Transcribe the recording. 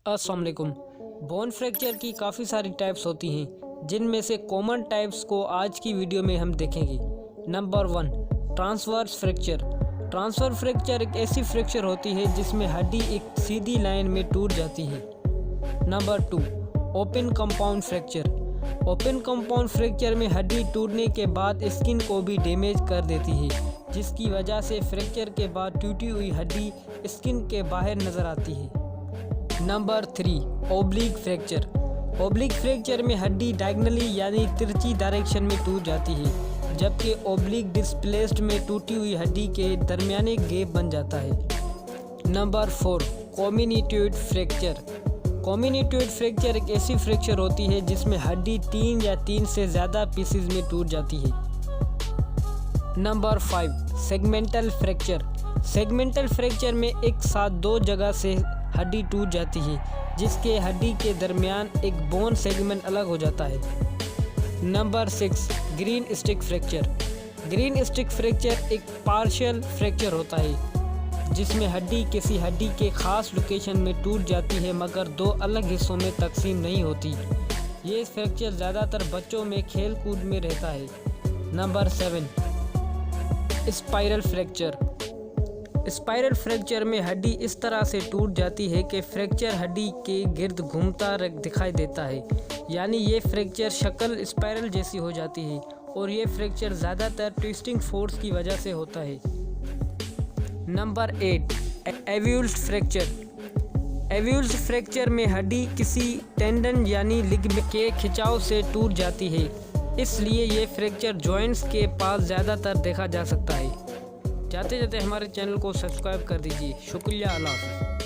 अस्सलाम वालेकुम। Bone fracture की काफ़ी सारी टाइप्स होती हैं, जिनमें से कॉमन टाइप्स को आज की वीडियो में हम देखेंगे। Number 1, transverse fracture. Transverse fracture एक ऐसी फ्रैक्चर होती है जिसमें हड्डी एक सीधी लाइन में टूट जाती है। Number 2, open compound fracture. Open compound fracture में हड्डी टूटने के बाद स्किन को भी डैमेज कर देती है, जिसकी वजह से फ्रैक्चर के बाद टूटी हुई हड्डी स्किन के बाहर नज़र आती है। Number 3, oblique fracture. Oblique fracture में हड्डी डायगनली यानी तिरछी डायरेक्शन में टूट जाती है, जबकि ओब्लिक डिस्प्लेस्ड में टूटी हुई हड्डी के दरमियाने गैप बन जाता है। Number 4, comminuted fracture. Comminuted fracture एक ऐसी फ्रैक्चर होती है जिसमें हड्डी 3 या 3 से ज़्यादा पीसेज में टूट जाती है। Number 5, segmental fracture. Segmental fracture में एक साथ 2 जगह से हड्डी टूट जाती है, जिसके हड्डी के दरमियान एक बोन सेगमेंट अलग हो जाता है। Number 6, green stick fracture. Green stick fracture एक पार्शियल फ्रैक्चर होता है, जिसमें हड्डी किसी हड्डी के ख़ास लोकेशन में टूट जाती है मगर 2 अलग हिस्सों में तकसीम नहीं होती। ये फ्रैक्चर ज़्यादातर बच्चों में खेल कूद में रहता है। Number 7, spiral fracture. Spiral fracture में हड्डी इस तरह से टूट जाती है कि फ्रैक्चर हड्डी के गिर्द घूमता दिखाई देता है, यानी ये फ्रैक्चर शक्ल स्पाइरल जैसी हो जाती है और ये फ्रैक्चर ज़्यादातर ट्विस्टिंग फोर्स की वजह से होता है। Number 8, avulsed fracture. Avulsed fracture में हड्डी किसी टेंडन यानी लिगामेंट के खिंचाव से टूट जाती है, इसलिए ये फ्रैक्चर जॉइंट्स के पास ज़्यादातर देखा जा सकता है। जाते जाते हमारे चैनल को सब्सक्राइब कर दीजिए। शुक्रिया। अल्लाह हाफ़िज़।